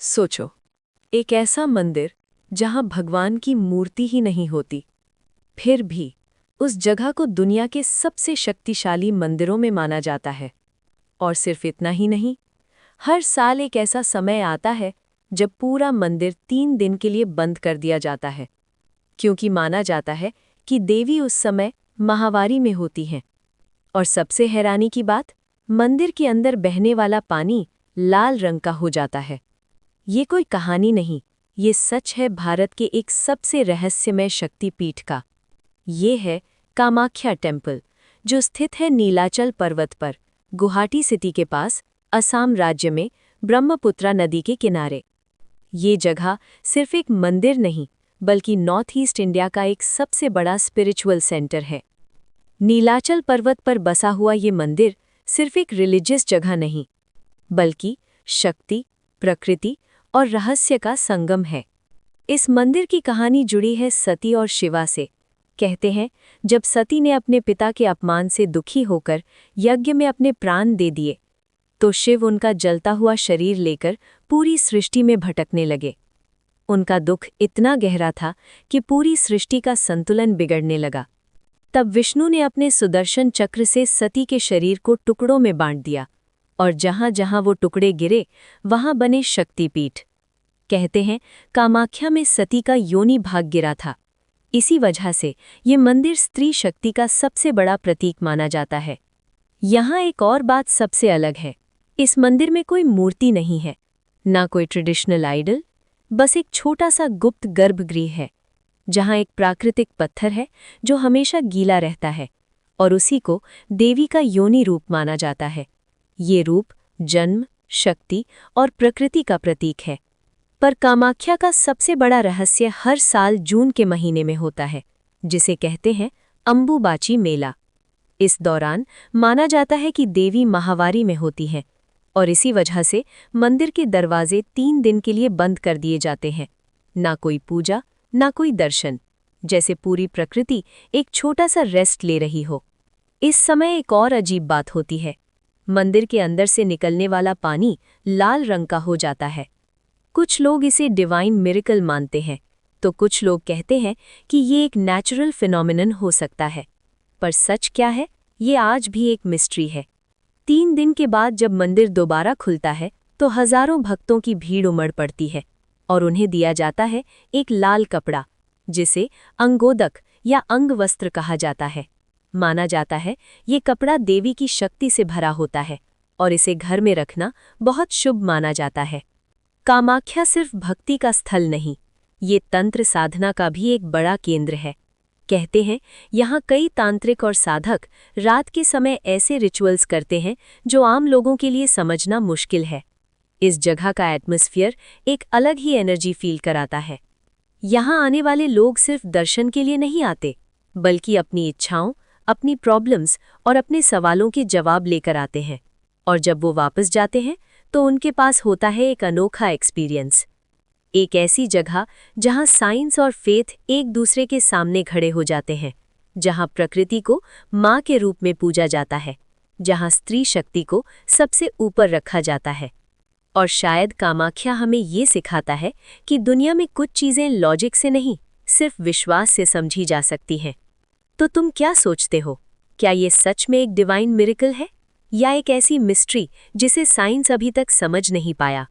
सोचो, एक ऐसा मंदिर जहां भगवान की मूर्ति ही नहीं होती, फिर भी उस जगह को दुनिया के सबसे शक्तिशाली मंदिरों में माना जाता है। और सिर्फ इतना ही नहीं, हर साल एक ऐसा समय आता है जब पूरा मंदिर 3 दिन के लिए बंद कर दिया जाता है, क्योंकि माना जाता है कि देवी उस समय माहवारी में होती हैं। और सबसे हैरानी की बात, मंदिर के अंदर बहने वाला पानी लाल रंग का हो जाता है। ये कोई कहानी नहीं, ये सच है भारत के एक सबसे रहस्यमय शक्तिपीठ का। ये है कामाख्या टेम्पल, जो स्थित है नीलाचल पर्वत पर, गुवाहाटी सिटी के पास, असम राज्य में, ब्रह्मपुत्रा नदी के किनारे। ये जगह सिर्फ एक मंदिर नहीं, बल्कि नॉर्थ ईस्ट इंडिया का एक सबसे बड़ा स्पिरिचुअल सेंटर है। नीलाचल पर्वत पर बसा हुआ ये मंदिर सिर्फ एक रिलीजियस जगह नहीं, बल्कि शक्ति, प्रकृति और रहस्य का संगम है। इस मंदिर की कहानी जुड़ी है सती और शिवा से। कहते हैं, जब सती ने अपने पिता के अपमान से दुखी होकर यज्ञ में अपने प्राण दे दिए, तो शिव उनका जलता हुआ शरीर लेकर पूरी सृष्टि में भटकने लगे। उनका दुख इतना गहरा था कि पूरी सृष्टि का संतुलन बिगड़ने लगा। तब विष्णु ने अपने सुदर्शन चक्र से सती के शरीर को टुकड़ों में बांट दिया, और जहां जहां वो टुकड़े गिरे, वहां बने शक्तिपीठ। कहते हैं, कामाख्या में सती का योनि भाग गिरा था। इसी वजह से ये मंदिर स्त्री शक्ति का सबसे बड़ा प्रतीक माना जाता है। यहाँ एक और बात सबसे अलग है, इस मंदिर में कोई मूर्ति नहीं है, ना कोई ट्रेडिशनल आइडल, बस एक छोटा सा गुप्त गर्भगृह है, जहाँ एक प्राकृतिक पत्थर है जो हमेशा गीला रहता है, और उसी को देवी का योनि रूप माना जाता है। ये रूप जन्म, शक्ति और प्रकृति का प्रतीक है। पर कामाख्या का सबसे बड़ा रहस्य हर साल जून के महीने में होता है, जिसे कहते हैं अंबुबाची मेला। इस दौरान माना जाता है कि देवी माहवारी में होती हैं, और इसी वजह से मंदिर के दरवाजे 3 दिन के लिए बंद कर दिए जाते हैं। ना कोई पूजा, ना कोई दर्शन, जैसे पूरी प्रकृति एक छोटा सा रेस्ट ले रही हो। इस समय एक और अजीब बात होती है, मंदिर के अंदर से निकलने वाला पानी लाल रंग का हो जाता है। कुछ लोग इसे डिवाइन मिरेकल मानते हैं, तो कुछ लोग कहते हैं कि ये एक नेचुरल फिनोमिनन हो सकता है। पर सच क्या है, ये आज भी एक मिस्ट्री है। 3 दिन के बाद जब मंदिर दोबारा खुलता है, तो हजारों भक्तों की भीड़ उमड़ पड़ती है, और उन्हें दिया जाता है एक लाल कपड़ा, जिसे अंगोदक या अंगवस्त्र कहा जाता है। माना जाता है ये कपड़ा देवी की शक्ति से भरा होता है, और इसे घर में रखना बहुत शुभ माना जाता है। कामाख्या सिर्फ भक्ति का स्थल नहीं, ये तंत्र साधना का भी एक बड़ा केंद्र है। कहते हैं, यहाँ कई तांत्रिक और साधक रात के समय ऐसे रिचुअल्स करते हैं जो आम लोगों के लिए समझना मुश्किल है। इस जगह का एटमॉस्फेयर एक अलग ही एनर्जी फील कराता है। यहाँ आने वाले लोग सिर्फ दर्शन के लिए नहीं आते, बल्कि अपनी इच्छाओं, अपनी प्रॉब्लम्स और अपने सवालों के जवाब लेकर आते हैं। और जब वो वापस जाते हैं, तो उनके पास होता है एक अनोखा एक्सपीरियंस। एक ऐसी जगह जहाँ साइंस और फेथ एक दूसरे के सामने खड़े हो जाते हैं, जहाँ प्रकृति को माँ के रूप में पूजा जाता है, जहाँ स्त्री शक्ति को सबसे ऊपर रखा जाता है। और शायद कामाख्या हमें ये सिखाता है कि दुनिया में कुछ चीज़ें लॉजिक से नहीं, सिर्फ विश्वास से समझी जा सकती हैं। तो तुम क्या सोचते हो? क्या ये सच में एक डिवाइन मिरेकल है, या एक ऐसी मिस्ट्री जिसे साइंस अभी तक समझ नहीं पाया?